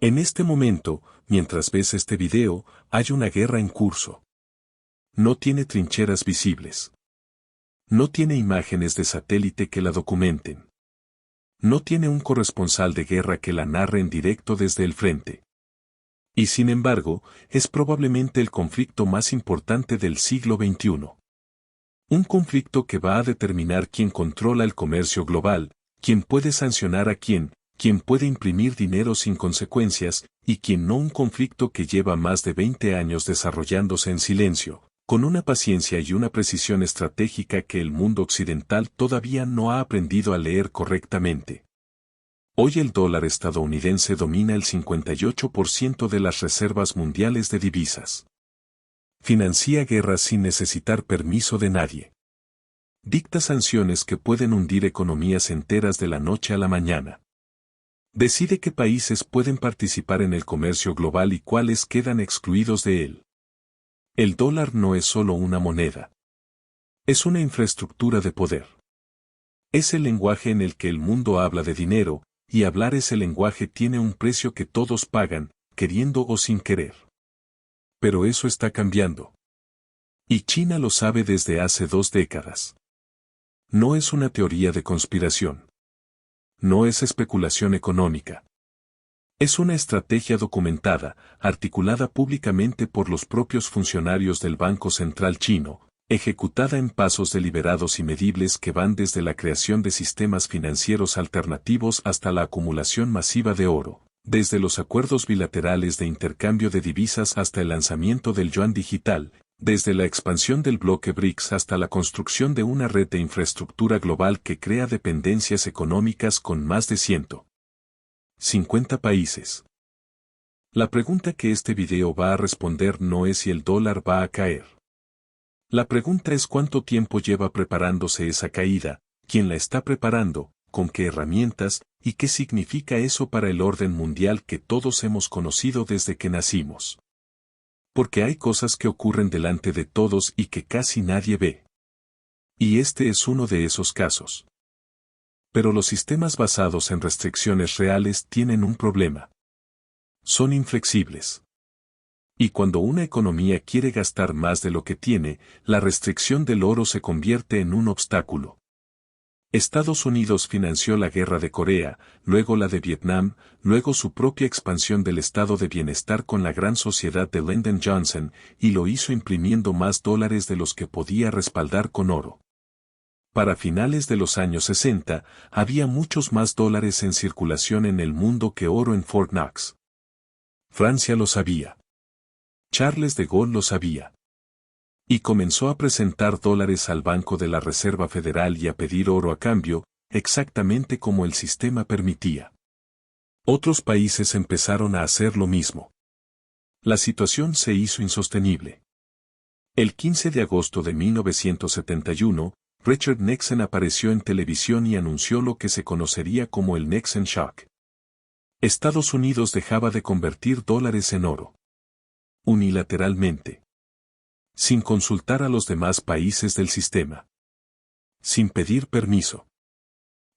En este momento, mientras ves este video, hay una guerra en curso. No tiene trincheras visibles. No tiene imágenes de satélite que la documenten. No tiene un corresponsal de guerra que la narre en directo desde el frente. Y sin embargo, es probablemente el conflicto más importante del siglo XXI. Un conflicto que va a determinar quién controla el comercio global, quién puede sancionar a quién puede imprimir dinero sin consecuencias, y quién no. Un conflicto que lleva más de 20 años desarrollándose en silencio, con una paciencia y una precisión estratégica que el mundo occidental todavía no ha aprendido a leer correctamente. Hoy el dólar estadounidense domina el 58% de las reservas mundiales de divisas. Financia guerras sin necesitar permiso de nadie. Dicta sanciones que pueden hundir economías enteras de la noche a la mañana. Decide qué países pueden participar en el comercio global y cuáles quedan excluidos de él. El dólar no es solo una moneda. Es una infraestructura de poder. Es el lenguaje en el que el mundo habla de dinero, y hablar ese lenguaje tiene un precio que todos pagan, queriendo o sin querer. Pero eso está cambiando. Y China lo sabe desde hace 2 décadas. No es una teoría de conspiración. No es especulación económica. Es una estrategia documentada, articulada públicamente por los propios funcionarios del Banco Central chino, ejecutada en pasos deliberados y medibles que van desde la creación de sistemas financieros alternativos hasta la acumulación masiva de oro, desde los acuerdos bilaterales de intercambio de divisas hasta el lanzamiento del yuan digital, desde la expansión del bloque BRICS hasta la construcción de una red de infraestructura global que crea dependencias económicas con más de 150 países. La pregunta que este video va a responder no es si el dólar va a caer. La pregunta es cuánto tiempo lleva preparándose esa caída, quién la está preparando, con qué herramientas, y qué significa eso para el orden mundial que todos hemos conocido desde que nacimos. Porque hay cosas que ocurren delante de todos y que casi nadie ve. Y este es uno de esos casos. Pero los sistemas basados en restricciones reales tienen un problema. Son inflexibles. Y cuando una economía quiere gastar más de lo que tiene, la restricción del oro se convierte en un obstáculo. Estados Unidos financió la guerra de Corea, luego la de Vietnam, luego su propia expansión del estado de bienestar con la gran sociedad de Lyndon Johnson, y lo hizo imprimiendo más dólares de los que podía respaldar con oro. Para finales de los años 60, había muchos más dólares en circulación en el mundo que oro en Fort Knox. Francia lo sabía. Charles de Gaulle lo sabía. Y comenzó a presentar dólares al Banco de la Reserva Federal y a pedir oro a cambio, exactamente como el sistema permitía. Otros países empezaron a hacer lo mismo. La situación se hizo insostenible. El 15 de agosto de 1971, Richard Nixon apareció en televisión y anunció lo que se conocería como el Nixon Shock. Estados Unidos dejaba de convertir dólares en oro. Unilateralmente. Sin consultar a los demás países del sistema. Sin pedir permiso.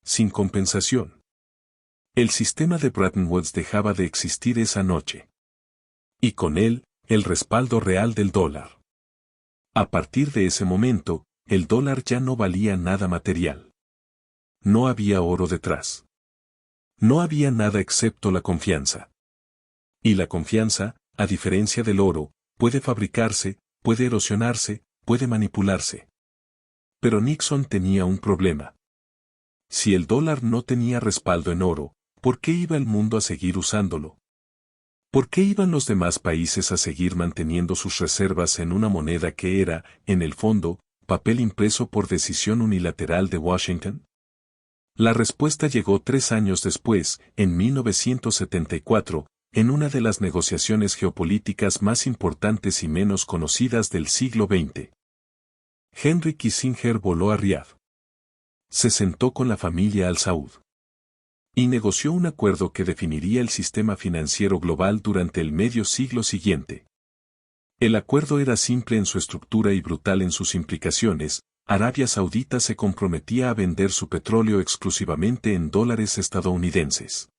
Sin compensación. El sistema de Bretton Woods dejaba de existir esa noche. Y con él, el respaldo real del dólar. A partir de ese momento, el dólar ya no valía nada material. No había oro detrás. No había nada excepto la confianza. Y la confianza, a diferencia del oro, puede fabricarse, puede erosionarse, puede manipularse. Pero Nixon tenía un problema. Si el dólar no tenía respaldo en oro, ¿por qué iba el mundo a seguir usándolo? ¿Por qué iban los demás países a seguir manteniendo sus reservas en una moneda que era, en el fondo, papel impreso por decisión unilateral de Washington? La respuesta llegó 3 años después, en 1974, en una de las negociaciones geopolíticas más importantes y menos conocidas del siglo XX. Henry Kissinger voló a Riad. Se sentó con la familia Al Saud. Y negoció un acuerdo que definiría el sistema financiero global durante el medio siglo siguiente. El acuerdo era simple en su estructura y brutal en sus implicaciones. Arabia Saudita se comprometía a vender su petróleo exclusivamente en dólares estadounidenses.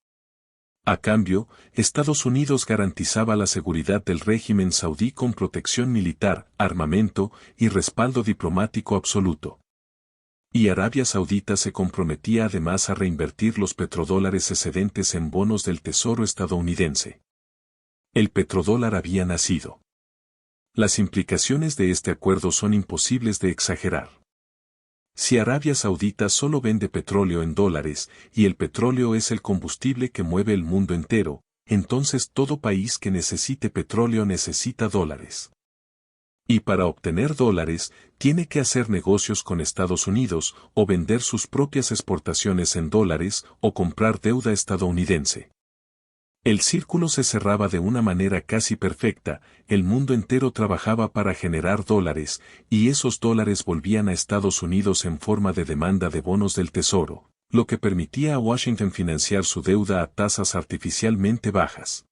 A cambio, Estados Unidos garantizaba la seguridad del régimen saudí con protección militar, armamento y respaldo diplomático absoluto. Y Arabia Saudita se comprometía además a reinvertir los petrodólares excedentes en bonos del Tesoro estadounidense. El petrodólar había nacido. Las implicaciones de este acuerdo son imposibles de exagerar. Si Arabia Saudita solo vende petróleo en dólares, y el petróleo es el combustible que mueve el mundo entero, entonces todo país que necesite petróleo necesita dólares. Y para obtener dólares, tiene que hacer negocios con Estados Unidos, o vender sus propias exportaciones en dólares, o comprar deuda estadounidense. El círculo se cerraba de una manera casi perfecta, el mundo entero trabajaba para generar dólares, y esos dólares volvían a Estados Unidos en forma de demanda de bonos del Tesoro, lo que permitía a Washington financiar su deuda a tasas artificialmente bajas.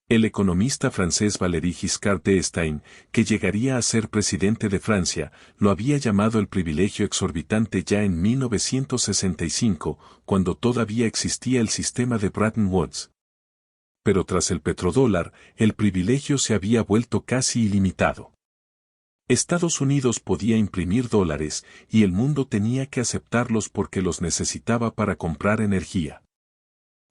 El economista francés Valéry Giscard d'Estaing, que llegaría a ser presidente de Francia, lo había llamado el privilegio exorbitante ya en 1965, cuando todavía existía el sistema de Bretton Woods. Pero tras el petrodólar, el privilegio se había vuelto casi ilimitado. Estados Unidos podía imprimir dólares, y el mundo tenía que aceptarlos porque los necesitaba para comprar energía.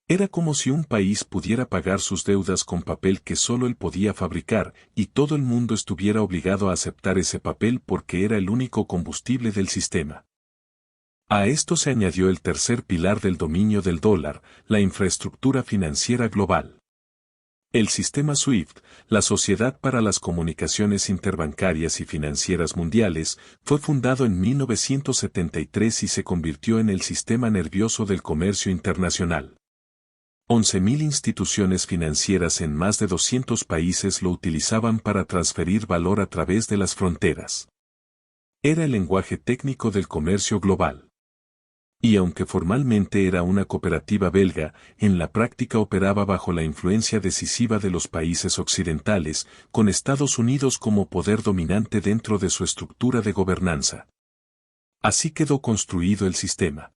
Era como si un país pudiera pagar sus deudas con papel que solo él podía fabricar, y todo el mundo estuviera obligado a aceptar ese papel porque era el único combustible del sistema. A esto se añadió el tercer pilar del dominio del dólar, la infraestructura financiera global. El sistema SWIFT, la Sociedad para las Comunicaciones Interbancarias y Financieras Mundiales, fue fundado en 1973 y se convirtió en el sistema nervioso del comercio internacional. 11.000 instituciones financieras en más de 200 países lo utilizaban para transferir valor a través de las fronteras. Era el lenguaje técnico del comercio global. Y aunque formalmente era una cooperativa belga, en la práctica operaba bajo la influencia decisiva de los países occidentales, con Estados Unidos como poder dominante dentro de su estructura de gobernanza. Así quedó construido el sistema.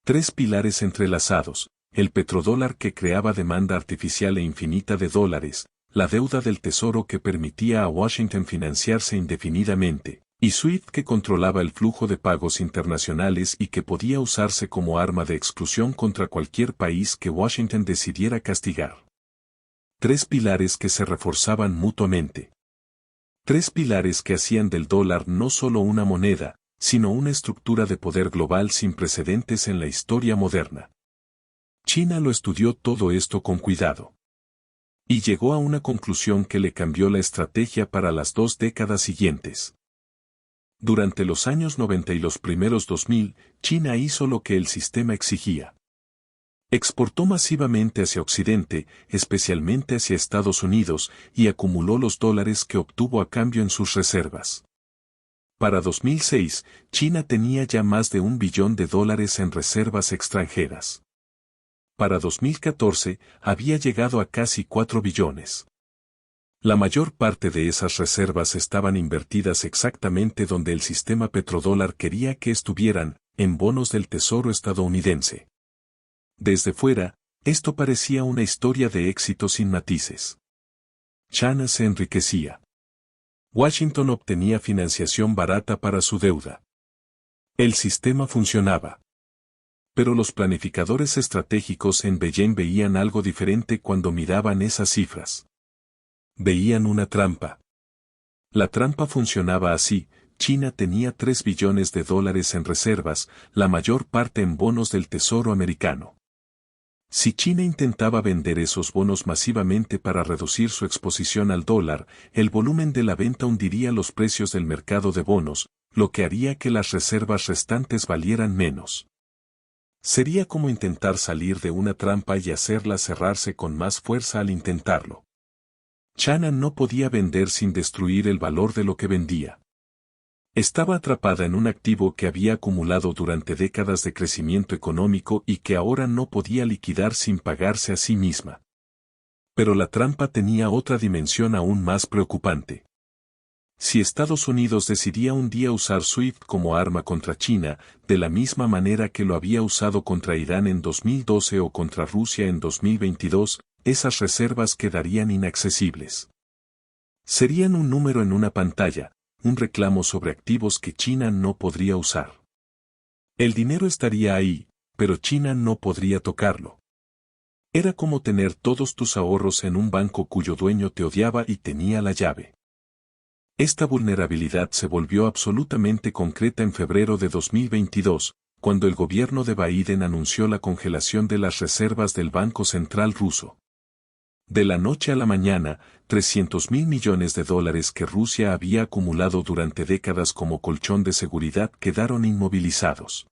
3 pilares entrelazados, el petrodólar que creaba demanda artificial e infinita de dólares, la deuda del Tesoro que permitía a Washington financiarse indefinidamente, y SWIFT que controlaba el flujo de pagos internacionales y que podía usarse como arma de exclusión contra cualquier país que Washington decidiera castigar. 3 pilares que se reforzaban mutuamente. 3 pilares que hacían del dólar no solo una moneda, sino una estructura de poder global sin precedentes en la historia moderna. China lo estudió todo esto con cuidado. Y llegó a una conclusión que le cambió la estrategia para las 2 décadas siguientes. Durante los años 90 y los primeros 2000, China hizo lo que el sistema exigía. Exportó masivamente hacia Occidente, especialmente hacia Estados Unidos, y acumuló los dólares que obtuvo a cambio en sus reservas. Para 2006, China tenía ya más de $1 billón en reservas extranjeras. Para 2014, había llegado a casi 4 billones. La mayor parte de esas reservas estaban invertidas exactamente donde el sistema petrodólar quería que estuvieran, en bonos del Tesoro estadounidense. Desde fuera, esto parecía una historia de éxito sin matices. China se enriquecía. Washington obtenía financiación barata para su deuda. El sistema funcionaba. Pero los planificadores estratégicos en Beijing veían algo diferente cuando miraban esas cifras. Veían una trampa. La trampa funcionaba así: China tenía $3 billones en reservas, la mayor parte en bonos del Tesoro americano. Si China intentaba vender esos bonos masivamente para reducir su exposición al dólar, el volumen de la venta hundiría los precios del mercado de bonos, lo que haría que las reservas restantes valieran menos. Sería como intentar salir de una trampa y hacerla cerrarse con más fuerza al intentarlo. China no podía vender sin destruir el valor de lo que vendía. Estaba atrapada en un activo que había acumulado durante décadas de crecimiento económico y que ahora no podía liquidar sin pagarse a sí misma. Pero la trampa tenía otra dimensión aún más preocupante. Si Estados Unidos decidía un día usar SWIFT como arma contra China, de la misma manera que lo había usado contra Irán en 2012 o contra Rusia en 2022, esas reservas quedarían inaccesibles. Serían un número en una pantalla, un reclamo sobre activos que China no podría usar. El dinero estaría ahí, pero China no podría tocarlo. Era como tener todos tus ahorros en un banco cuyo dueño te odiaba y tenía la llave. Esta vulnerabilidad se volvió absolutamente concreta en febrero de 2022, cuando el gobierno de Biden anunció la congelación de las reservas del Banco Central ruso. De la noche a la mañana, 300.000 millones de dólares que Rusia había acumulado durante décadas como colchón de seguridad quedaron inmovilizados.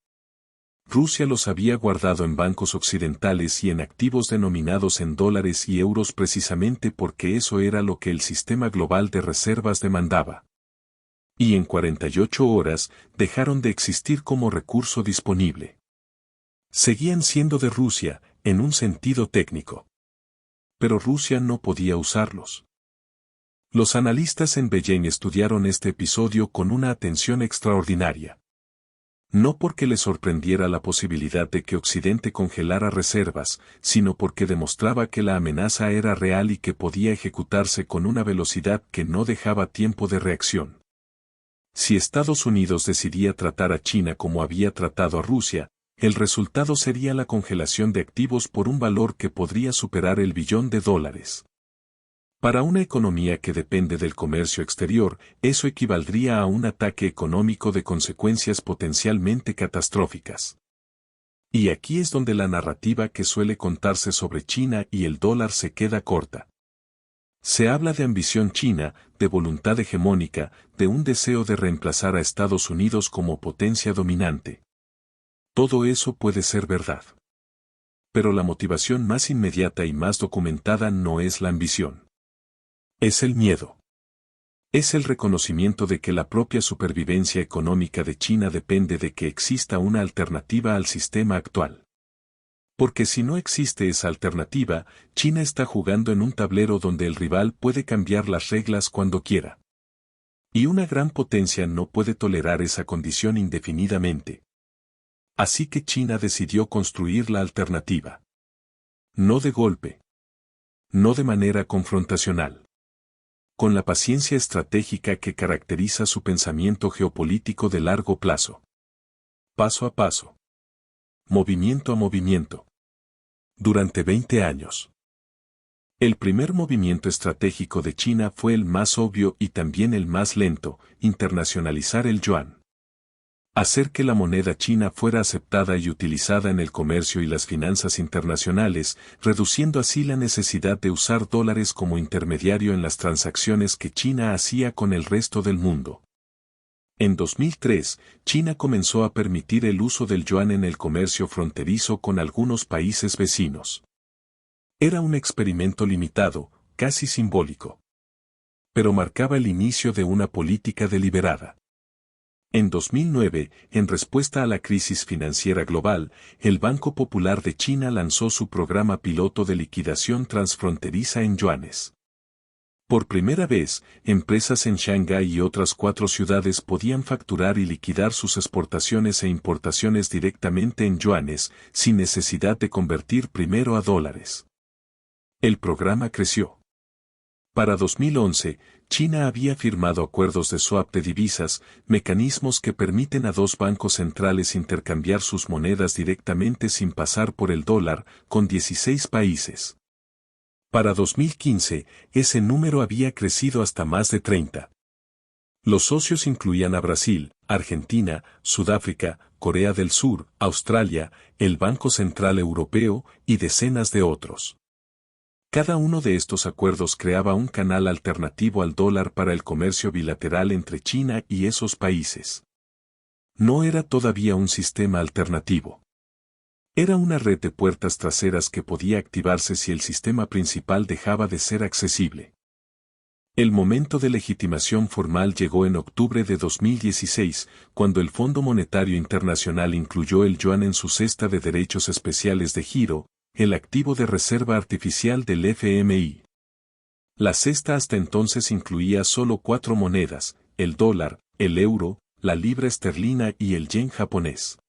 Rusia los había guardado en bancos occidentales y en activos denominados en dólares y euros precisamente porque eso era lo que el sistema global de reservas demandaba. Y en 48 horas dejaron de existir como recurso disponible. Seguían siendo de Rusia, en un sentido técnico. Pero Rusia no podía usarlos. Los analistas en Beijing estudiaron este episodio con una atención extraordinaria. No porque les sorprendiera la posibilidad de que Occidente congelara reservas, sino porque demostraba que la amenaza era real y que podía ejecutarse con una velocidad que no dejaba tiempo de reacción. Si Estados Unidos decidía tratar a China como había tratado a Rusia, el resultado sería la congelación de activos por un valor que podría superar el $1 billón. Para una economía que depende del comercio exterior, eso equivaldría a un ataque económico de consecuencias potencialmente catastróficas. Y aquí es donde la narrativa que suele contarse sobre China y el dólar se queda corta. Se habla de ambición china, de voluntad hegemónica, de un deseo de reemplazar a Estados Unidos como potencia dominante. Todo eso puede ser verdad. Pero la motivación más inmediata y más documentada no es la ambición. Es el miedo. Es el reconocimiento de que la propia supervivencia económica de China depende de que exista una alternativa al sistema actual. Porque si no existe esa alternativa, China está jugando en un tablero donde el rival puede cambiar las reglas cuando quiera. Y una gran potencia no puede tolerar esa condición indefinidamente. Así que China decidió construir la alternativa. No de golpe. No de manera confrontacional. Con la paciencia estratégica que caracteriza su pensamiento geopolítico de largo plazo. Paso a paso. Movimiento a movimiento. Durante 20 años. El primer movimiento estratégico de China fue el más obvio y también el más lento, internacionalizar el yuan. Hacer que la moneda china fuera aceptada y utilizada en el comercio y las finanzas internacionales, reduciendo así la necesidad de usar dólares como intermediario en las transacciones que China hacía con el resto del mundo. En 2003, China comenzó a permitir el uso del yuan en el comercio fronterizo con algunos países vecinos. Era un experimento limitado, casi simbólico. Pero marcaba el inicio de una política deliberada. En 2009, en respuesta a la crisis financiera global, el Banco Popular de China lanzó su programa piloto de liquidación transfronteriza en yuanes. Por primera vez, empresas en Shanghái y otras 4 ciudades podían facturar y liquidar sus exportaciones e importaciones directamente en yuanes, sin necesidad de convertir primero a dólares. El programa creció. Para 2011, China había firmado acuerdos de swap de divisas, mecanismos que permiten a 2 bancos centrales intercambiar sus monedas directamente sin pasar por el dólar, con 16 países. Para 2015, ese número había crecido hasta más de 30. Los socios incluían a Brasil, Argentina, Sudáfrica, Corea del Sur, Australia, el Banco Central Europeo y decenas de otros. Cada uno de estos acuerdos creaba un canal alternativo al dólar para el comercio bilateral entre China y esos países. No era todavía un sistema alternativo. Era una red de puertas traseras que podía activarse si el sistema principal dejaba de ser accesible. El momento de legitimación formal llegó en octubre de 2016, cuando el Fondo Monetario Internacional incluyó el yuan en su cesta de derechos especiales de giro, el activo de reserva artificial del FMI. La cesta hasta entonces incluía solo 4 monedas: el dólar, el euro, la libra esterlina y el yen japonés.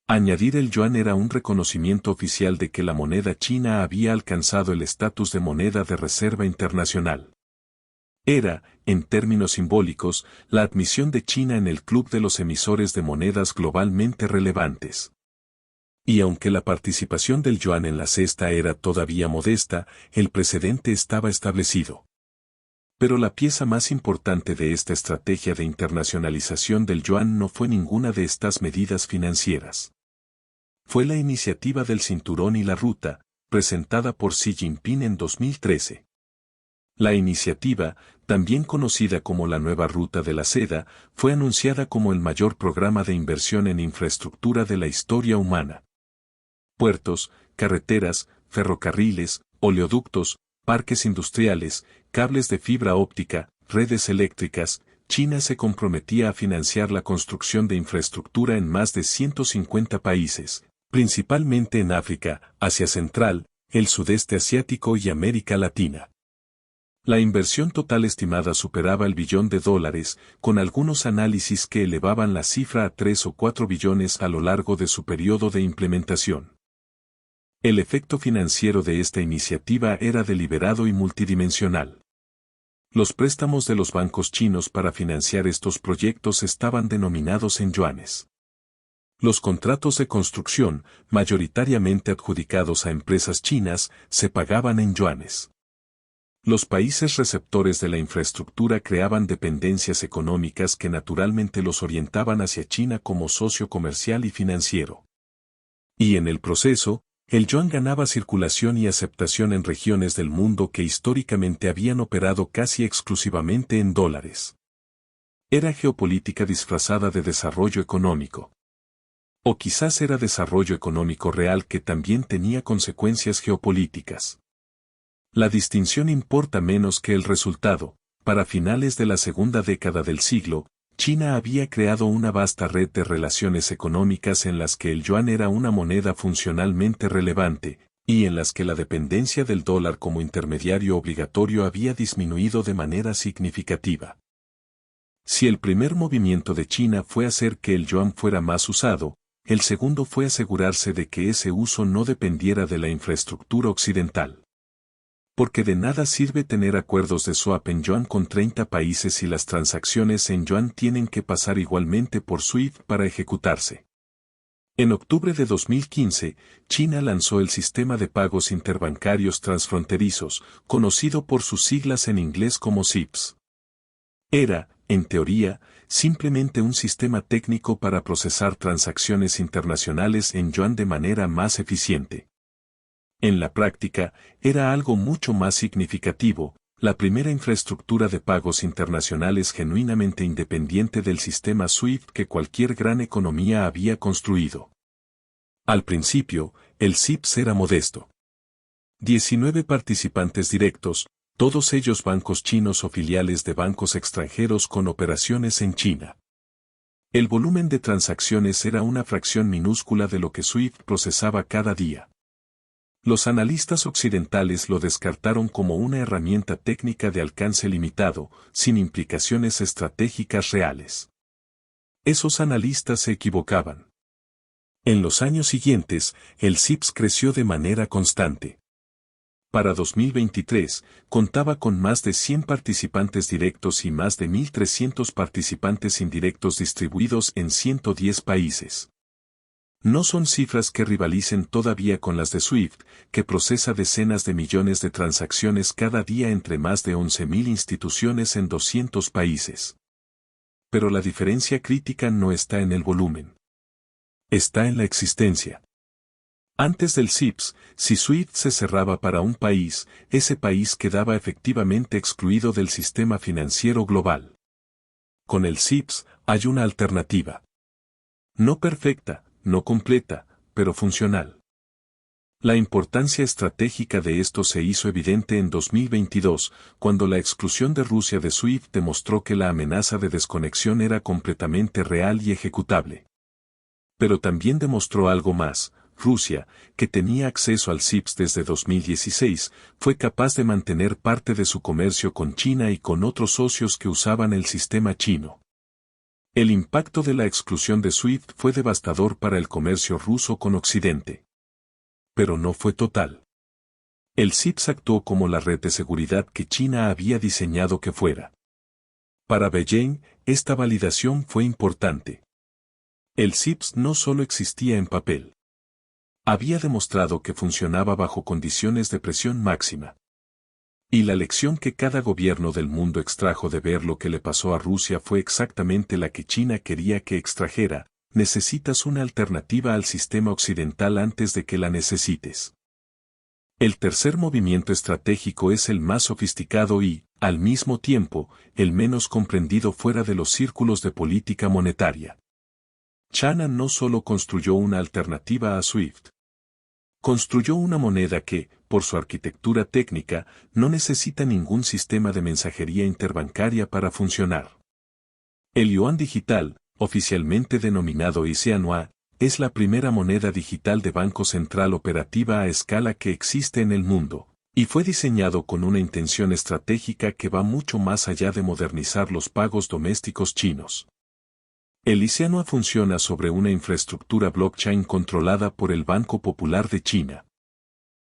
Añadir el yuan era un reconocimiento oficial de que la moneda china había alcanzado el estatus de moneda de reserva internacional. Era, en términos simbólicos, la admisión de China en el club de los emisores de monedas globalmente relevantes. Y aunque la participación del yuan en la cesta era todavía modesta, el precedente estaba establecido. Pero la pieza más importante de esta estrategia de internacionalización del yuan no fue ninguna de estas medidas financieras. Fue la iniciativa del Cinturón y la Ruta, presentada por Xi Jinping en 2013. La iniciativa, también conocida como la Nueva Ruta de la Seda, fue anunciada como el mayor programa de inversión en infraestructura de la historia humana. Puertos, carreteras, ferrocarriles, oleoductos, parques industriales, cables de fibra óptica, redes eléctricas. China se comprometía a financiar la construcción de infraestructura en más de 150 países, principalmente en África, Asia Central, el Sudeste Asiático y América Latina. La inversión total estimada superaba el $1 billón, con algunos análisis que elevaban la cifra a 3 o 4 billones a lo largo de su periodo de implementación. El efecto financiero de esta iniciativa era deliberado y multidimensional. Los préstamos de los bancos chinos para financiar estos proyectos estaban denominados en yuanes. Los contratos de construcción, mayoritariamente adjudicados a empresas chinas, se pagaban en yuanes. Los países receptores de la infraestructura creaban dependencias económicas que naturalmente los orientaban hacia China como socio comercial y financiero. Y en el proceso, el yuan ganaba circulación y aceptación en regiones del mundo que históricamente habían operado casi exclusivamente en dólares. Era geopolítica disfrazada de desarrollo económico. O quizás era desarrollo económico real que también tenía consecuencias geopolíticas. La distinción importa menos que el resultado. Para finales de la segunda década del siglo, China había creado una vasta red de relaciones económicas en las que el yuan era una moneda funcionalmente relevante, y en las que la dependencia del dólar como intermediario obligatorio había disminuido de manera significativa. Si el primer movimiento de China fue hacer que el yuan fuera más usado, el segundo fue asegurarse de que ese uso no dependiera de la infraestructura occidental. Porque de nada sirve tener acuerdos de swap en yuan con 30 países si las transacciones en yuan tienen que pasar igualmente por SWIFT para ejecutarse. En octubre de 2015, China lanzó el Sistema de Pagos Interbancarios Transfronterizos, conocido por sus siglas en inglés como SIPS. Era, en teoría, simplemente un sistema técnico para procesar transacciones internacionales en yuan de manera más eficiente. En la práctica, era algo mucho más significativo, la primera infraestructura de pagos internacionales genuinamente independiente del sistema SWIFT que cualquier gran economía había construido. Al principio, el SIPS era modesto. 19 participantes directos, todos ellos bancos chinos o filiales de bancos extranjeros con operaciones en China. El volumen de transacciones era una fracción minúscula de lo que SWIFT procesaba cada día. Los analistas occidentales lo descartaron como una herramienta técnica de alcance limitado, sin implicaciones estratégicas reales. Esos analistas se equivocaban. En los años siguientes, el SIPS creció de manera constante. Para 2023, contaba con más de 100 participantes directos y más de 1.300 participantes indirectos distribuidos en 110 países. No son cifras que rivalicen todavía con las de SWIFT, que procesa decenas de millones de transacciones cada día entre más de 11.000 instituciones en 200 países. Pero la diferencia crítica no está en el volumen. Está en la existencia. Antes del SIPS, si SWIFT se cerraba para un país, ese país quedaba efectivamente excluido del sistema financiero global. Con el SIPS, hay una alternativa. No perfecta, no completa, pero funcional. La importancia estratégica de esto se hizo evidente en 2022, cuando la exclusión de Rusia de SWIFT demostró que la amenaza de desconexión era completamente real y ejecutable. Pero también demostró algo más: Rusia, que tenía acceso al SWIFT desde 2016, fue capaz de mantener parte de su comercio con China y con otros socios que usaban el sistema chino. El impacto de la exclusión de SWIFT fue devastador para el comercio ruso con Occidente. Pero no fue total. El SWIFT actuó como la red de seguridad que China había diseñado que fuera. Para Beijing, esta validación fue importante. El SWIFT no solo existía en papel. Había demostrado que funcionaba bajo condiciones de presión máxima. Y la lección que cada gobierno del mundo extrajo de ver lo que le pasó a Rusia fue exactamente la que China quería que extrajera: necesitas una alternativa al sistema occidental antes de que la necesites. El tercer movimiento estratégico es el más sofisticado y, al mismo tiempo, el menos comprendido fuera de los círculos de política monetaria. China no solo construyó una alternativa a SWIFT. Construyó una moneda que, por su arquitectura técnica, no necesita ningún sistema de mensajería interbancaria para funcionar. El yuan digital, oficialmente denominado Xianhua, es la primera moneda digital de Banco Central operativa a escala que existe en el mundo, y fue diseñado con una intención estratégica que va mucho más allá de modernizar los pagos domésticos chinos. El Xianhua funciona sobre una infraestructura blockchain controlada por el Banco Popular de China.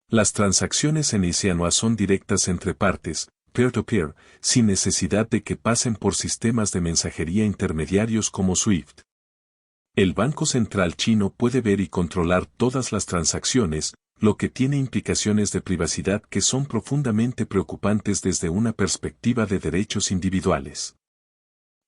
Las transacciones en Xianhua son directas entre partes, peer-to-peer, sin necesidad de que pasen por sistemas de mensajería intermediarios como SWIFT. El Banco Central chino puede ver y controlar todas las transacciones, lo que tiene implicaciones de privacidad que son profundamente preocupantes desde una perspectiva de derechos individuales.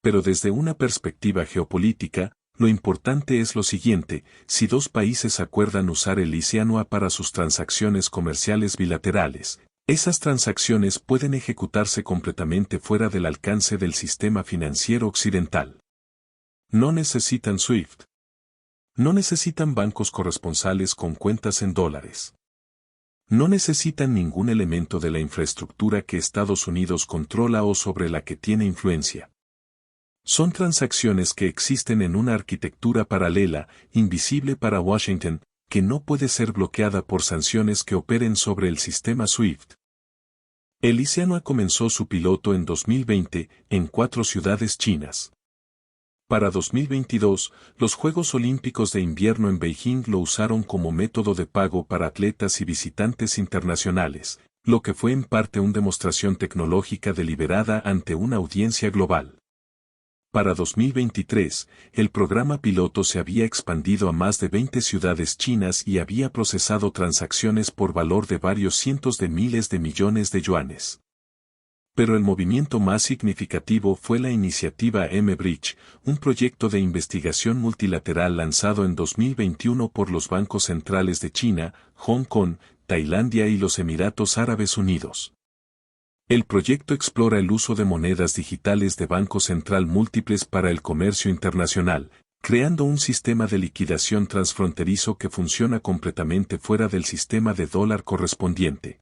Pero desde una perspectiva geopolítica, lo importante es lo siguiente: si dos países acuerdan usar el Xianhua para sus transacciones comerciales bilaterales, esas transacciones pueden ejecutarse completamente fuera del alcance del sistema financiero occidental. No necesitan SWIFT. No necesitan bancos corresponsales con cuentas en dólares. No necesitan ningún elemento de la infraestructura que Estados Unidos controla o sobre la que tiene influencia. Son transacciones que existen en una arquitectura paralela, invisible para Washington, que no puede ser bloqueada por sanciones que operen sobre el sistema SWIFT. El Xianhua comenzó su piloto en 2020 en 4 ciudades chinas. Para 2022, los Juegos Olímpicos de Invierno en Beijing lo usaron como método de pago para atletas y visitantes internacionales, lo que fue en parte una demostración tecnológica deliberada ante una audiencia global. Para 2023, el programa piloto se había expandido a más de 20 ciudades chinas y había procesado transacciones por valor de varios cientos de miles de millones de yuanes. Pero el movimiento más significativo fue la iniciativa M-Bridge, un proyecto de investigación multilateral lanzado en 2021 por los bancos centrales de China, Hong Kong, Tailandia y los Emiratos Árabes Unidos. El proyecto explora el uso de monedas digitales de Banco Central múltiples para el comercio internacional, creando un sistema de liquidación transfronterizo que funciona completamente fuera del sistema de dólar correspondiente.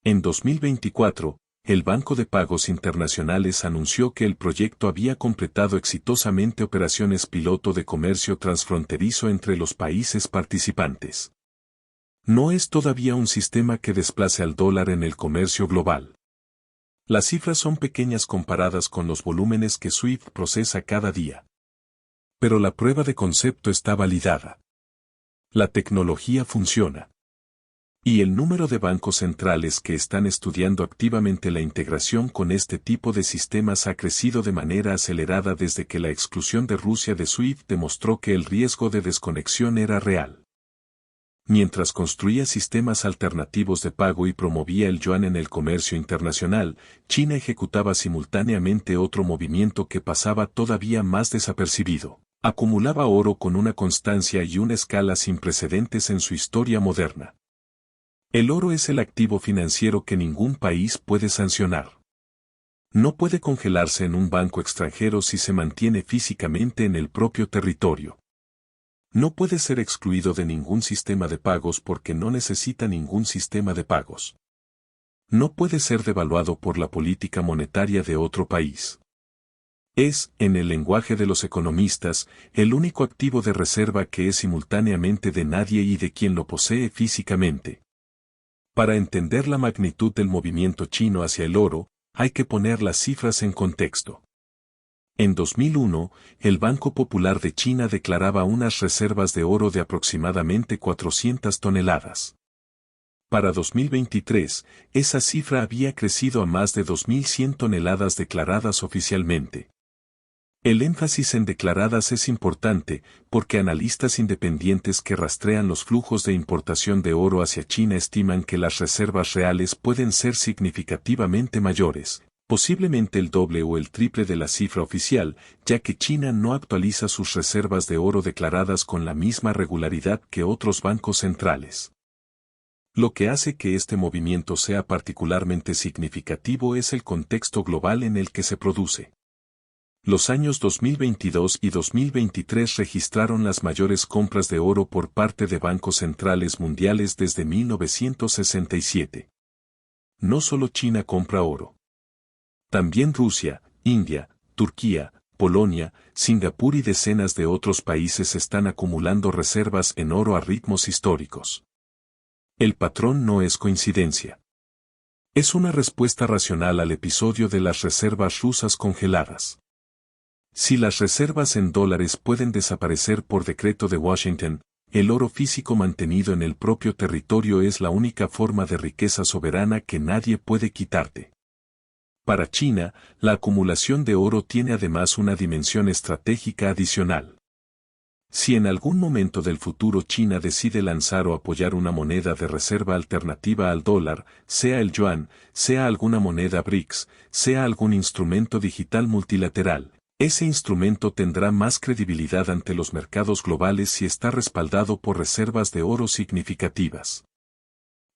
En 2024, el Banco de Pagos Internacionales anunció que el proyecto había completado exitosamente operaciones piloto de comercio transfronterizo entre los países participantes. No es todavía un sistema que desplace al dólar en el comercio global. Las cifras son pequeñas comparadas con los volúmenes que SWIFT procesa cada día. Pero la prueba de concepto está validada. La tecnología funciona. Y el número de bancos centrales que están estudiando activamente la integración con este tipo de sistemas ha crecido de manera acelerada desde que la exclusión de Rusia de SWIFT demostró que el riesgo de desconexión era real. Mientras construía sistemas alternativos de pago y promovía el yuan en el comercio internacional, China ejecutaba simultáneamente otro movimiento que pasaba todavía más desapercibido. Acumulaba oro con una constancia y una escala sin precedentes en su historia moderna. El oro es el activo financiero que ningún país puede sancionar. No puede congelarse en un banco extranjero si se mantiene físicamente en el propio territorio. No puede ser excluido de ningún sistema de pagos porque no necesita ningún sistema de pagos. No puede ser devaluado por la política monetaria de otro país. Es, en el lenguaje de los economistas, el único activo de reserva que es simultáneamente de nadie y de quien lo posee físicamente. Para entender la magnitud del movimiento chino hacia el oro, hay que poner las cifras en contexto. En 2001, el Banco Popular de China declaraba unas reservas de oro de aproximadamente 400 toneladas. Para 2023, esa cifra había crecido a más de 2.100 toneladas declaradas oficialmente. El énfasis en declaradas es importante porque analistas independientes que rastrean los flujos de importación de oro hacia China estiman que las reservas reales pueden ser significativamente mayores, posiblemente el doble o el triple de la cifra oficial, ya que China no actualiza sus reservas de oro declaradas con la misma regularidad que otros bancos centrales. Lo que hace que este movimiento sea particularmente significativo es el contexto global en el que se produce. Los años 2022 y 2023 registraron las mayores compras de oro por parte de bancos centrales mundiales desde 1967. No solo China compra oro. También Rusia, India, Turquía, Polonia, Singapur y decenas de otros países están acumulando reservas en oro a ritmos históricos. El patrón no es coincidencia. Es una respuesta racional al episodio de las reservas rusas congeladas. Si las reservas en dólares pueden desaparecer por decreto de Washington, el oro físico mantenido en el propio territorio es la única forma de riqueza soberana que nadie puede quitarte. Para China, la acumulación de oro tiene además una dimensión estratégica adicional. Si en algún momento del futuro China decide lanzar o apoyar una moneda de reserva alternativa al dólar, sea el yuan, sea alguna moneda BRICS, sea algún instrumento digital multilateral, ese instrumento tendrá más credibilidad ante los mercados globales si está respaldado por reservas de oro significativas.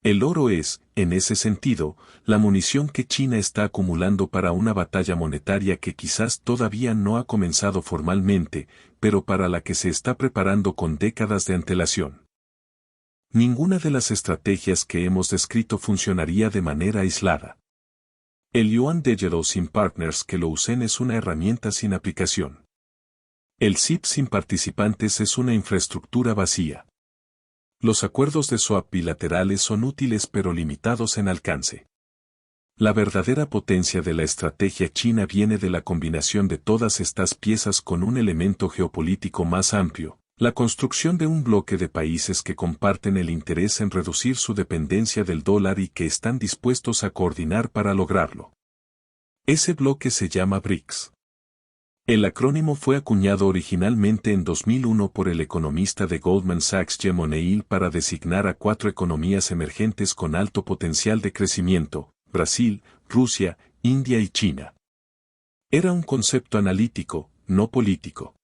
El oro es, en ese sentido, la munición que China está acumulando para una batalla monetaria que quizás todavía no ha comenzado formalmente, pero para la que se está preparando con décadas de antelación. Ninguna de las estrategias que hemos descrito funcionaría de manera aislada. El Yuan Digital sin partners que lo usen es una herramienta sin aplicación. El SIP sin participantes es una infraestructura vacía. Los acuerdos de swap bilaterales son útiles pero limitados en alcance. La verdadera potencia de la estrategia china viene de la combinación de todas estas piezas con un elemento geopolítico más amplio, la construcción de un bloque de países que comparten el interés en reducir su dependencia del dólar y que están dispuestos a coordinar para lograrlo. Ese bloque se llama BRICS. El acrónimo fue acuñado originalmente en 2001 por el economista de Goldman Sachs Jim O'Neill para designar a 4 economías emergentes con alto potencial de crecimiento: Brasil, Rusia, India y China. Era un concepto analítico, no político.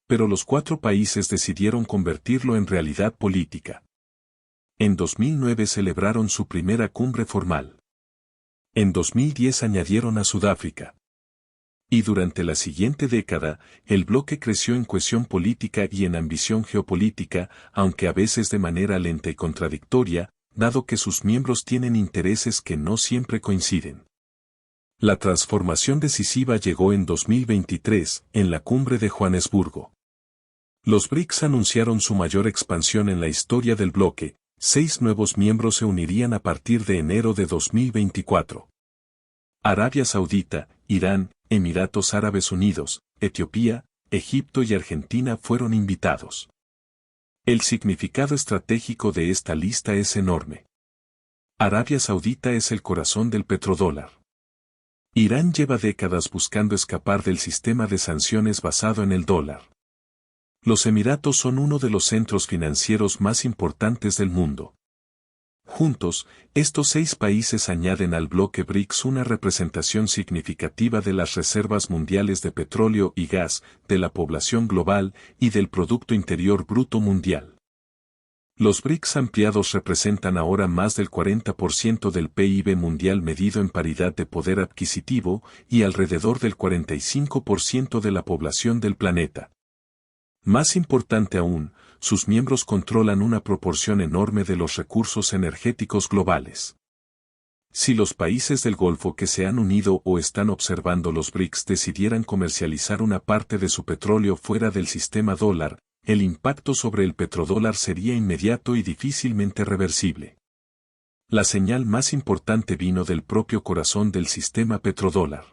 Pero los 4 países decidieron convertirlo en realidad política. En 2009 celebraron su primera cumbre formal. En 2010 añadieron a Sudáfrica. Y durante la siguiente década, el bloque creció en cohesión política y en ambición geopolítica, aunque a veces de manera lenta y contradictoria, dado que sus miembros tienen intereses que no siempre coinciden. La transformación decisiva llegó en 2023, en la cumbre de Johannesburgo. Los BRICS anunciaron su mayor expansión en la historia del bloque. 6 nuevos miembros se unirían a partir de enero de 2024. Arabia Saudita, Irán, Emiratos Árabes Unidos, Etiopía, Egipto y Argentina fueron invitados. El significado estratégico de esta lista es enorme. Arabia Saudita es el corazón del petrodólar. Irán lleva décadas buscando escapar del sistema de sanciones basado en el dólar. Los Emiratos son uno de los centros financieros más importantes del mundo. Juntos, estos 6 países añaden al bloque BRICS una representación significativa de las reservas mundiales de petróleo y gas, de la población global y del Producto Interior Bruto mundial. Los BRICS ampliados representan ahora más del 40% del PIB mundial medido en paridad de poder adquisitivo y alrededor del 45% de la población del planeta. Más importante aún, sus miembros controlan una proporción enorme de los recursos energéticos globales. Si los países del Golfo que se han unido o están observando los BRICS decidieran comercializar una parte de su petróleo fuera del sistema dólar, el impacto sobre el petrodólar sería inmediato y difícilmente reversible. La señal más importante vino del propio corazón del sistema petrodólar.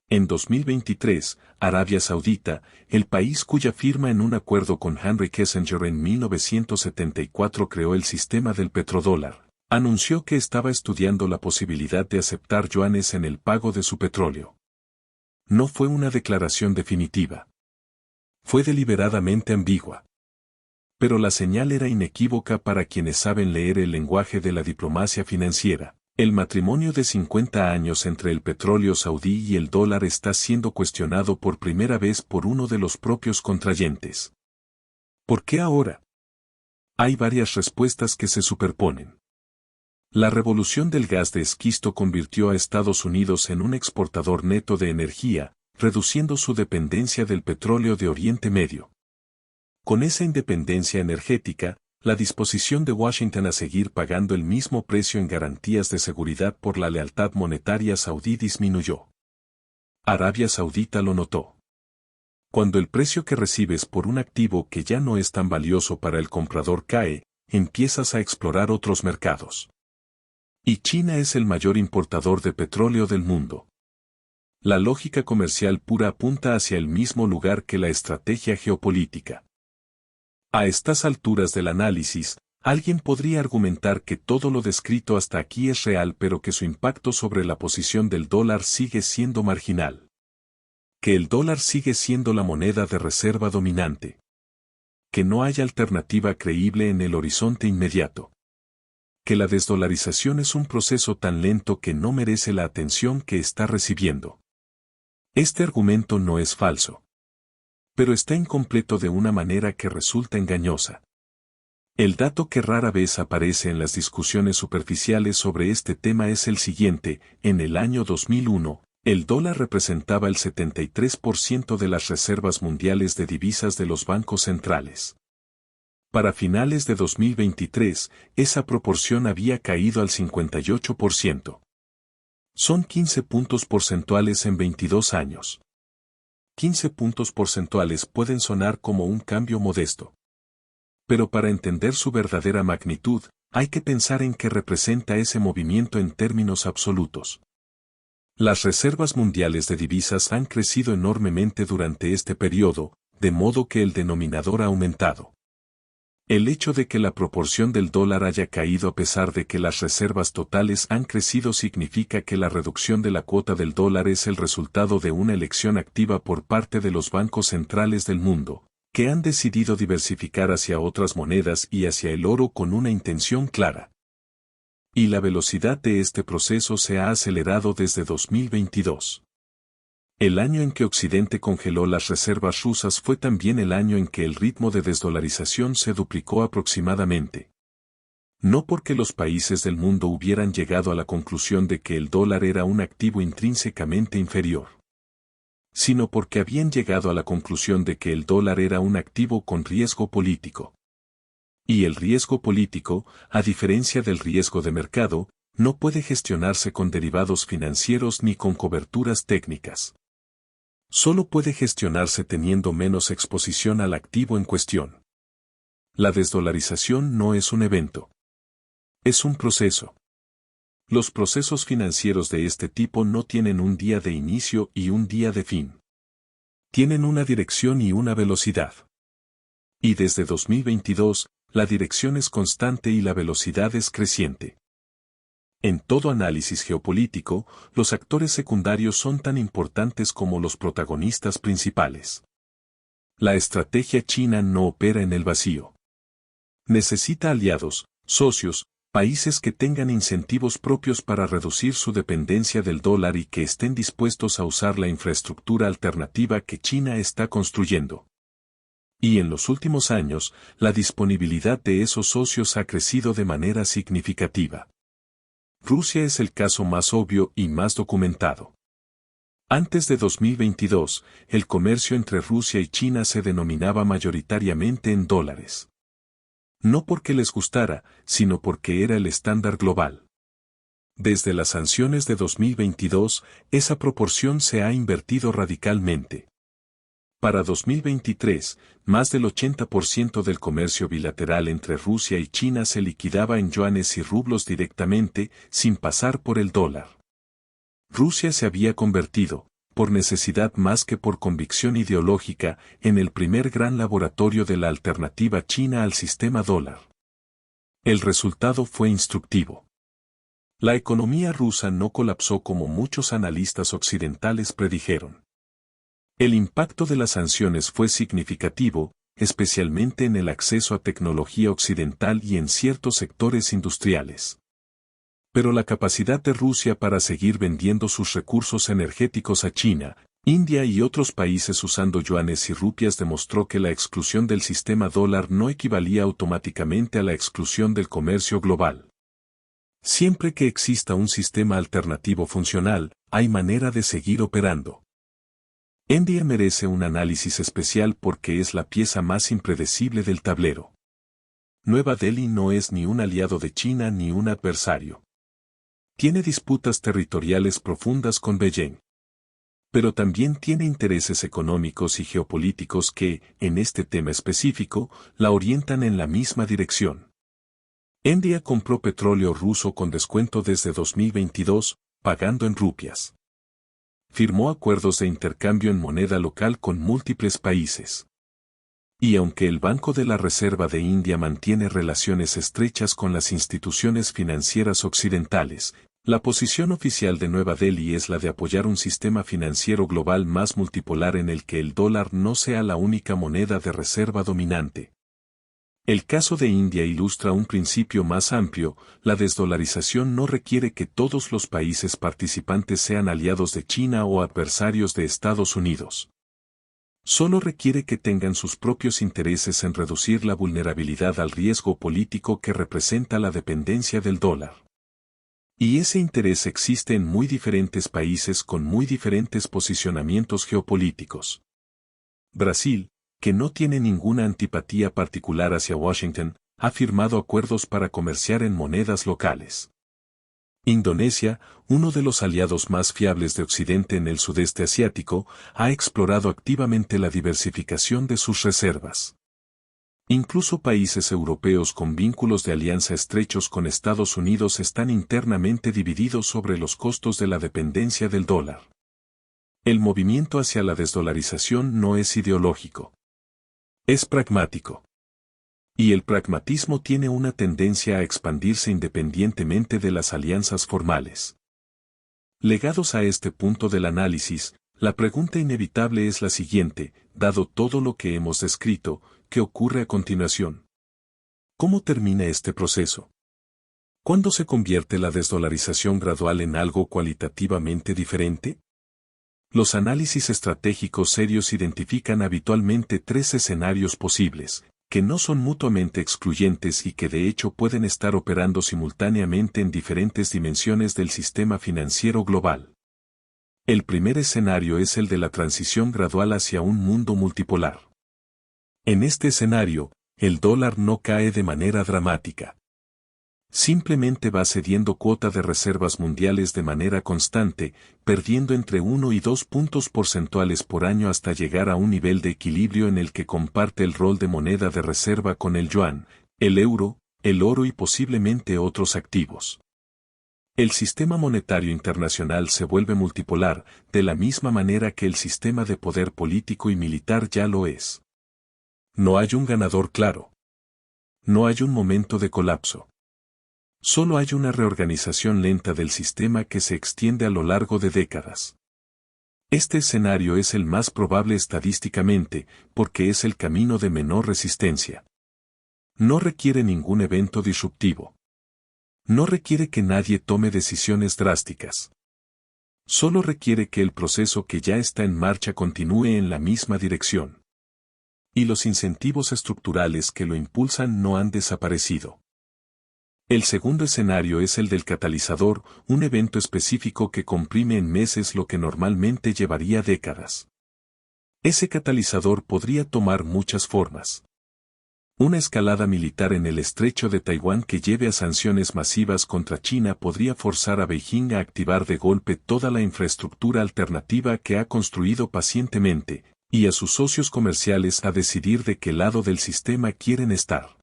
En 2023, Arabia Saudita, el país cuya firma en un acuerdo con Henry Kissinger en 1974 creó el sistema del petrodólar, anunció que estaba estudiando la posibilidad de aceptar yuanes en el pago de su petróleo. No fue una declaración definitiva. Fue deliberadamente ambigua. Pero la señal era inequívoca para quienes saben leer el lenguaje de la diplomacia financiera. El matrimonio de 50 años entre el petróleo saudí y el dólar está siendo cuestionado por primera vez por uno de los propios contrayentes. ¿Por qué ahora? Hay varias respuestas que se superponen. La revolución del gas de esquisto convirtió a Estados Unidos en un exportador neto de energía, reduciendo su dependencia del petróleo de Oriente Medio. Con esa independencia energética, la disposición de Washington a seguir pagando el mismo precio en garantías de seguridad por la lealtad monetaria saudí disminuyó. Arabia Saudita lo notó. Cuando el precio que recibes por un activo que ya no es tan valioso para el comprador cae, empiezas a explorar otros mercados. Y China es el mayor importador de petróleo del mundo. La lógica comercial pura apunta hacia el mismo lugar que la estrategia geopolítica. A estas alturas del análisis, alguien podría argumentar que todo lo descrito hasta aquí es real pero que su impacto sobre la posición del dólar sigue siendo marginal. Que el dólar sigue siendo la moneda de reserva dominante. Que no hay alternativa creíble en el horizonte inmediato. Que la desdolarización es un proceso tan lento que no merece la atención que está recibiendo. Este argumento no es falso. Pero está incompleto de una manera que resulta engañosa. El dato que rara vez aparece en las discusiones superficiales sobre este tema es el siguiente: en el año 2001, el dólar representaba el 73% de las reservas mundiales de divisas de los bancos centrales. Para finales de 2023, esa proporción había caído al 58%. Son 15 puntos porcentuales en 22 años. 15 puntos porcentuales pueden sonar como un cambio modesto. Pero para entender su verdadera magnitud, hay que pensar en qué representa ese movimiento en términos absolutos. Las reservas mundiales de divisas han crecido enormemente durante este periodo, de modo que el denominador ha aumentado. El hecho de que la proporción del dólar haya caído a pesar de que las reservas totales han crecido significa que la reducción de la cuota del dólar es el resultado de una elección activa por parte de los bancos centrales del mundo, que han decidido diversificar hacia otras monedas y hacia el oro con una intención clara. Y la velocidad de este proceso se ha acelerado desde 2022. El año en que Occidente congeló las reservas rusas fue también el año en que el ritmo de desdolarización se duplicó aproximadamente. No porque los países del mundo hubieran llegado a la conclusión de que el dólar era un activo intrínsecamente inferior, sino porque habían llegado a la conclusión de que el dólar era un activo con riesgo político. Y el riesgo político, a diferencia del riesgo de mercado, no puede gestionarse con derivados financieros ni con coberturas técnicas. Solo puede gestionarse teniendo menos exposición al activo en cuestión. La desdolarización no es un evento. Es un proceso. Los procesos financieros de este tipo no tienen un día de inicio y un día de fin. Tienen una dirección y una velocidad. Y desde 2022, la dirección es constante y la velocidad es creciente. En todo análisis geopolítico, los actores secundarios son tan importantes como los protagonistas principales. La estrategia china no opera en el vacío. Necesita aliados, socios, países que tengan incentivos propios para reducir su dependencia del dólar y que estén dispuestos a usar la infraestructura alternativa que China está construyendo. Y en los últimos años, la disponibilidad de esos socios ha crecido de manera significativa. Rusia es el caso más obvio y más documentado. Antes de 2022, el comercio entre Rusia y China se denominaba mayoritariamente en dólares. No porque les gustara, sino porque era el estándar global. Desde las sanciones de 2022, esa proporción se ha invertido radicalmente. Para 2023, más del 80% del comercio bilateral entre Rusia y China se liquidaba en yuanes y rublos directamente, sin pasar por el dólar. Rusia se había convertido, por necesidad más que por convicción ideológica, en el primer gran laboratorio de la alternativa china al sistema dólar. El resultado fue instructivo. La economía rusa no colapsó como muchos analistas occidentales predijeron. El impacto de las sanciones fue significativo, especialmente en el acceso a tecnología occidental y en ciertos sectores industriales. Pero la capacidad de Rusia para seguir vendiendo sus recursos energéticos a China, India y otros países usando yuanes y rupias demostró que la exclusión del sistema dólar no equivalía automáticamente a la exclusión del comercio global. Siempre que exista un sistema alternativo funcional, hay manera de seguir operando. India merece un análisis especial porque es la pieza más impredecible del tablero. Nueva Delhi no es ni un aliado de China ni un adversario. Tiene disputas territoriales profundas con Beijing. Pero también tiene intereses económicos y geopolíticos que, en este tema específico, la orientan en la misma dirección. India compró petróleo ruso con descuento desde 2022, pagando en rupias. Firmó acuerdos de intercambio en moneda local con múltiples países. Y aunque el Banco de la Reserva de India mantiene relaciones estrechas con las instituciones financieras occidentales, la posición oficial de Nueva Delhi es la de apoyar un sistema financiero global más multipolar en el que el dólar no sea la única moneda de reserva dominante. El caso de India ilustra un principio más amplio: la desdolarización no requiere que todos los países participantes sean aliados de China o adversarios de Estados Unidos. Solo requiere que tengan sus propios intereses en reducir la vulnerabilidad al riesgo político que representa la dependencia del dólar. Y ese interés existe en muy diferentes países con muy diferentes posicionamientos geopolíticos. Brasil, que no tiene ninguna antipatía particular hacia Washington, ha firmado acuerdos para comerciar en monedas locales. Indonesia, uno de los aliados más fiables de Occidente en el sudeste asiático, ha explorado activamente la diversificación de sus reservas. Incluso países europeos con vínculos de alianza estrechos con Estados Unidos están internamente divididos sobre los costos de la dependencia del dólar. El movimiento hacia la desdolarización no es ideológico. Es pragmático. Y el pragmatismo tiene una tendencia a expandirse independientemente de las alianzas formales. Legados a este punto del análisis, la pregunta inevitable es la siguiente: dado todo lo que hemos descrito, ¿qué ocurre a continuación? ¿Cómo termina este proceso? ¿Cuándo se convierte la desdolarización gradual en algo cualitativamente diferente? Los análisis estratégicos serios identifican habitualmente tres escenarios posibles, que no son mutuamente excluyentes y que de hecho pueden estar operando simultáneamente en diferentes dimensiones del sistema financiero global. El primer escenario es el de la transición gradual hacia un mundo multipolar. En este escenario, el dólar no cae de manera dramática. Simplemente va cediendo cuota de reservas mundiales de manera constante, perdiendo entre 1 y 2 puntos porcentuales por año hasta llegar a un nivel de equilibrio en el que comparte el rol de moneda de reserva con el yuan, el euro, el oro y posiblemente otros activos. El sistema monetario internacional se vuelve multipolar, de la misma manera que el sistema de poder político y militar ya lo es. No hay un ganador claro. No hay un momento de colapso. Solo hay una reorganización lenta del sistema que se extiende a lo largo de décadas. Este escenario es el más probable estadísticamente, porque es el camino de menor resistencia. No requiere ningún evento disruptivo. No requiere que nadie tome decisiones drásticas. Solo requiere que el proceso que ya está en marcha continúe en la misma dirección. Y los incentivos estructurales que lo impulsan no han desaparecido. El segundo escenario es el del catalizador, un evento específico que comprime en meses lo que normalmente llevaría décadas. Ese catalizador podría tomar muchas formas. Una escalada militar en el estrecho de Taiwán que lleve a sanciones masivas contra China podría forzar a Beijing a activar de golpe toda la infraestructura alternativa que ha construido pacientemente, y a sus socios comerciales a decidir de qué lado del sistema quieren estar.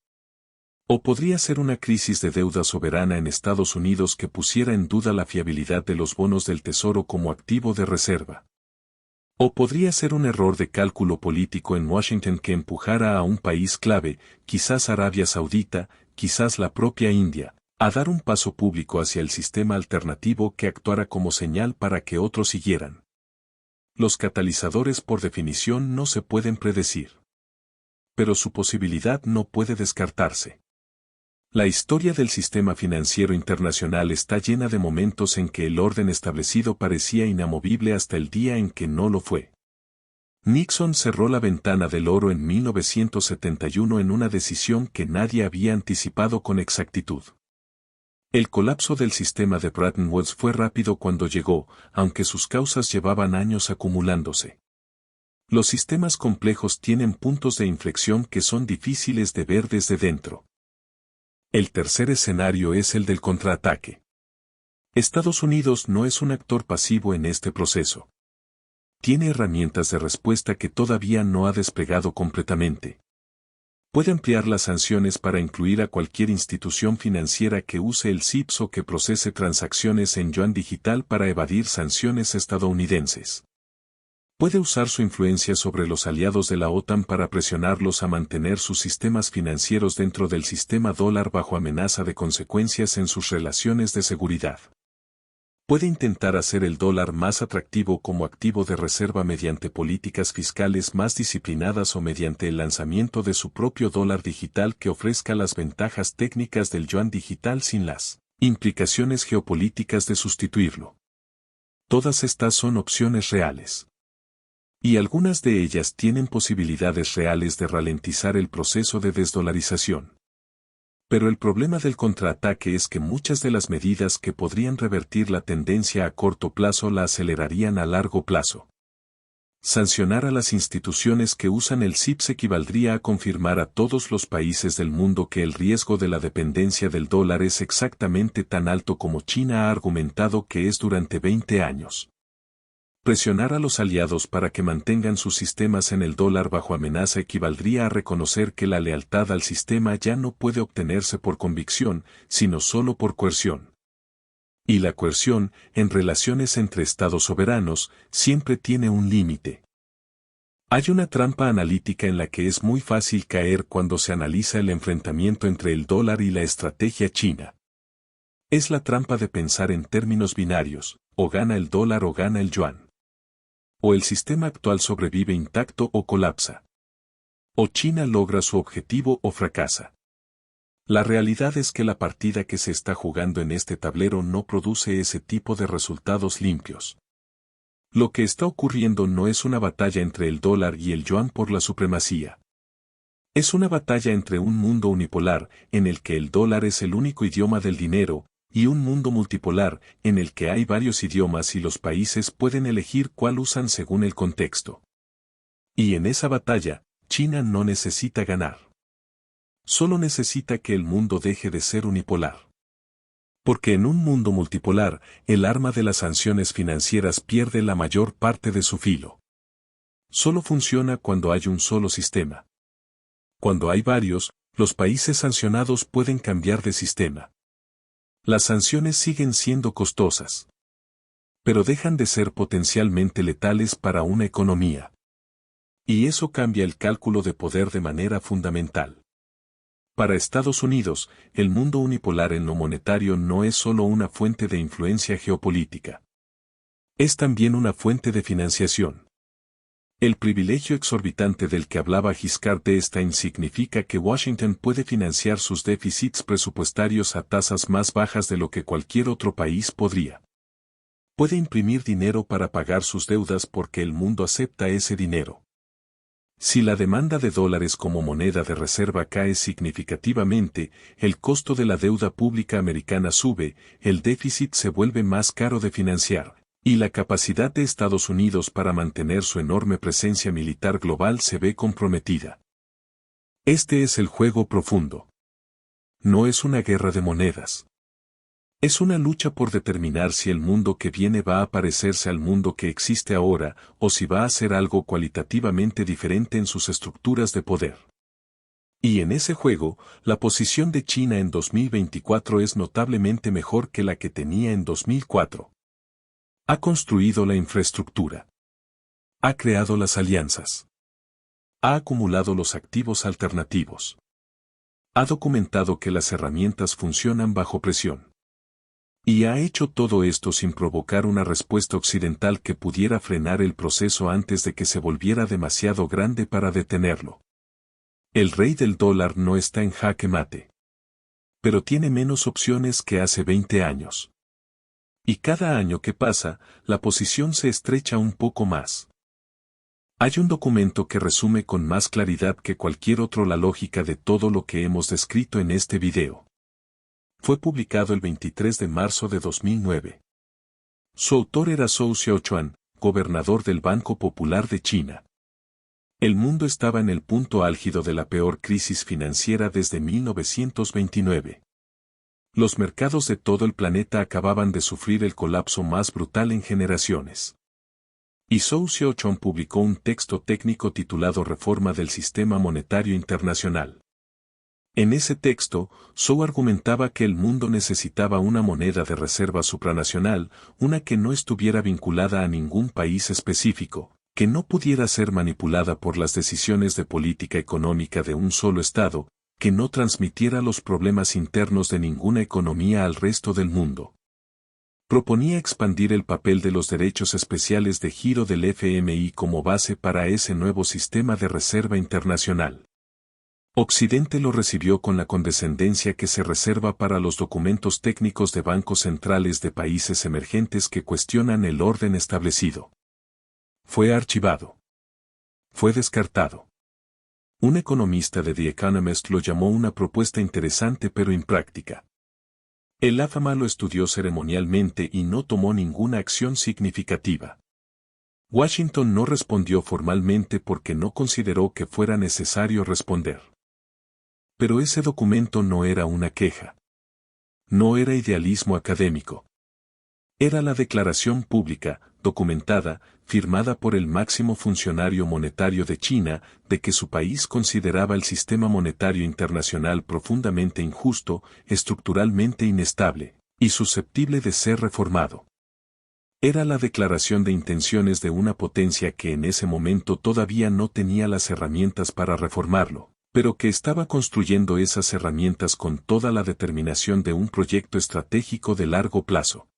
O podría ser una crisis de deuda soberana en Estados Unidos que pusiera en duda la fiabilidad de los bonos del Tesoro como activo de reserva. O podría ser un error de cálculo político en Washington que empujara a un país clave, quizás Arabia Saudita, quizás la propia India, a dar un paso público hacia el sistema alternativo que actuara como señal para que otros siguieran. Los catalizadores por definición no se pueden predecir. Pero su posibilidad no puede descartarse. La historia del sistema financiero internacional está llena de momentos en que el orden establecido parecía inamovible hasta el día en que no lo fue. Nixon cerró la ventana del oro en 1971 en una decisión que nadie había anticipado con exactitud. El colapso del sistema de Bretton Woods fue rápido cuando llegó, aunque sus causas llevaban años acumulándose. Los sistemas complejos tienen puntos de inflexión que son difíciles de ver desde dentro. El tercer escenario es el del contraataque. Estados Unidos no es un actor pasivo en este proceso. Tiene herramientas de respuesta que todavía no ha desplegado completamente. Puede ampliar las sanciones para incluir a cualquier institución financiera que use el CIPS o que procese transacciones en yuan digital para evadir sanciones estadounidenses. Puede usar su influencia sobre los aliados de la OTAN para presionarlos a mantener sus sistemas financieros dentro del sistema dólar bajo amenaza de consecuencias en sus relaciones de seguridad. Puede intentar hacer el dólar más atractivo como activo de reserva mediante políticas fiscales más disciplinadas o mediante el lanzamiento de su propio dólar digital que ofrezca las ventajas técnicas del yuan digital sin las implicaciones geopolíticas de sustituirlo. Todas estas son opciones reales. Y algunas de ellas tienen posibilidades reales de ralentizar el proceso de desdolarización. Pero el problema del contraataque es que muchas de las medidas que podrían revertir la tendencia a corto plazo la acelerarían a largo plazo. Sancionar a las instituciones que usan el CIPS equivaldría a confirmar a todos los países del mundo que el riesgo de la dependencia del dólar es exactamente tan alto como China ha argumentado que es durante 20 años. Presionar a los aliados para que mantengan sus sistemas en el dólar bajo amenaza equivaldría a reconocer que la lealtad al sistema ya no puede obtenerse por convicción, sino solo por coerción. Y la coerción, en relaciones entre estados soberanos, siempre tiene un límite. Hay una trampa analítica en la que es muy fácil caer cuando se analiza el enfrentamiento entre el dólar y la estrategia china. Es la trampa de pensar en términos binarios, o gana el dólar o gana el yuan. O el sistema actual sobrevive intacto o colapsa. O China logra su objetivo o fracasa. La realidad es que la partida que se está jugando en este tablero no produce ese tipo de resultados limpios. Lo que está ocurriendo no es una batalla entre el dólar y el yuan por la supremacía. Es una batalla entre un mundo unipolar, en el que el dólar es el único idioma del dinero, y un mundo multipolar, en el que hay varios idiomas y los países pueden elegir cuál usan según el contexto. Y en esa batalla, China no necesita ganar. Solo necesita que el mundo deje de ser unipolar. Porque en un mundo multipolar, el arma de las sanciones financieras pierde la mayor parte de su filo. Solo funciona cuando hay un solo sistema. Cuando hay varios, los países sancionados pueden cambiar de sistema. Las sanciones siguen siendo costosas. Pero dejan de ser potencialmente letales para una economía. Y eso cambia el cálculo de poder de manera fundamental. Para Estados Unidos, el mundo unipolar en lo monetario no es solo una fuente de influencia geopolítica. Es también una fuente de financiación. El privilegio exorbitante del que hablaba Giscard d'Estaing significa que Washington puede financiar sus déficits presupuestarios a tasas más bajas de lo que cualquier otro país podría. Puede imprimir dinero para pagar sus deudas porque el mundo acepta ese dinero. Si la demanda de dólares como moneda de reserva cae significativamente, el costo de la deuda pública americana sube, el déficit se vuelve más caro de financiar, y la capacidad de Estados Unidos para mantener su enorme presencia militar global se ve comprometida. Este es el juego profundo. No es una guerra de monedas. Es una lucha por determinar si el mundo que viene va a parecerse al mundo que existe ahora, o si va a ser algo cualitativamente diferente en sus estructuras de poder. Y en ese juego, la posición de China en 2024 es notablemente mejor que la que tenía en 2004. Ha construido la infraestructura. Ha creado las alianzas. Ha acumulado los activos alternativos. Ha documentado que las herramientas funcionan bajo presión. Y ha hecho todo esto sin provocar una respuesta occidental que pudiera frenar el proceso antes de que se volviera demasiado grande para detenerlo. El rey del dólar no está en jaque mate. Pero tiene menos opciones que hace 20 años. Y cada año que pasa, la posición se estrecha un poco más. Hay un documento que resume con más claridad que cualquier otro la lógica de todo lo que hemos descrito en este video. Fue publicado el 23 de marzo de 2009. Su autor era Zhou Xiaochuan, gobernador del Banco Popular de China. El mundo estaba en el punto álgido de la peor crisis financiera desde 1929. Los mercados de todo el planeta acababan de sufrir el colapso más brutal en generaciones. Y Zhou Xiaochuan publicó un texto técnico titulado Reforma del Sistema Monetario Internacional. En ese texto, Zhou argumentaba que el mundo necesitaba una moneda de reserva supranacional, una que no estuviera vinculada a ningún país específico, que no pudiera ser manipulada por las decisiones de política económica de un solo Estado, que no transmitiera los problemas internos de ninguna economía al resto del mundo. Proponía expandir el papel de los derechos especiales de giro del FMI como base para ese nuevo sistema de reserva internacional. Occidente lo recibió con la condescendencia que se reserva para los documentos técnicos de bancos centrales de países emergentes que cuestionan el orden establecido. Fue archivado. Fue descartado. Un economista de The Economist lo llamó una propuesta interesante pero impráctica. El AFMA lo estudió ceremonialmente y no tomó ninguna acción significativa. Washington no respondió formalmente porque no consideró que fuera necesario responder. Pero ese documento no era una queja. No era idealismo académico. Era la declaración pública, documentada, firmada por el máximo funcionario monetario de China, de que su país consideraba el sistema monetario internacional profundamente injusto, estructuralmente inestable, y susceptible de ser reformado. Era la declaración de intenciones de una potencia que en ese momento todavía no tenía las herramientas para reformarlo, pero que estaba construyendo esas herramientas con toda la determinación de un proyecto estratégico de largo plazo.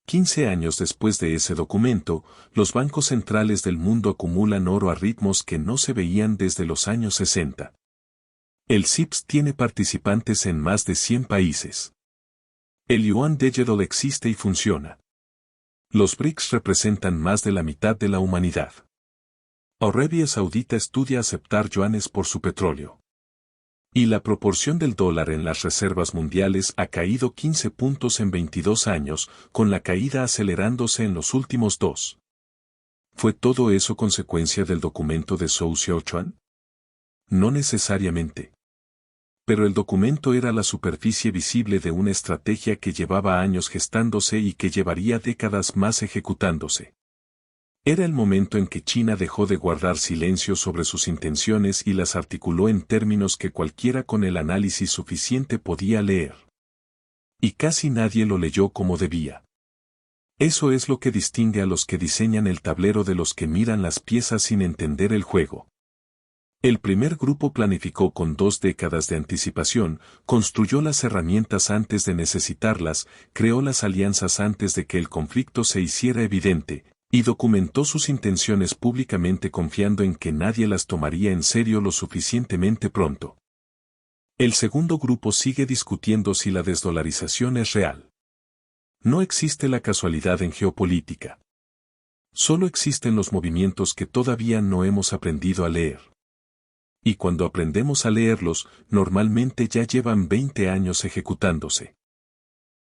15 años después de ese documento, los bancos centrales del mundo acumulan oro a ritmos que no se veían desde los años 60. El CIPS tiene participantes en más de 100 países. El yuan digital existe y funciona. Los BRICS representan más de la mitad de la humanidad. Arabia Saudita estudia aceptar yuanes por su petróleo. Y la proporción del dólar en las reservas mundiales ha caído 15 puntos en 22 años, con la caída acelerándose en los últimos 2. ¿Fue todo eso consecuencia del documento de Zhou Xiaochuan? No necesariamente. Pero el documento era la superficie visible de una estrategia que llevaba años gestándose y que llevaría décadas más ejecutándose. Era el momento en que China dejó de guardar silencio sobre sus intenciones y las articuló en términos que cualquiera con el análisis suficiente podía leer. Y casi nadie lo leyó como debía. Eso es lo que distingue a los que diseñan el tablero de los que miran las piezas sin entender el juego. El primer grupo planificó con 2 décadas de anticipación, construyó las herramientas antes de necesitarlas, creó las alianzas antes de que el conflicto se hiciera evidente, y documentó sus intenciones públicamente confiando en que nadie las tomaría en serio lo suficientemente pronto. El segundo grupo sigue discutiendo si la desdolarización es real. No existe la casualidad en geopolítica. Solo existen los movimientos que todavía no hemos aprendido a leer. Y cuando aprendemos a leerlos, normalmente ya llevan 20 años ejecutándose.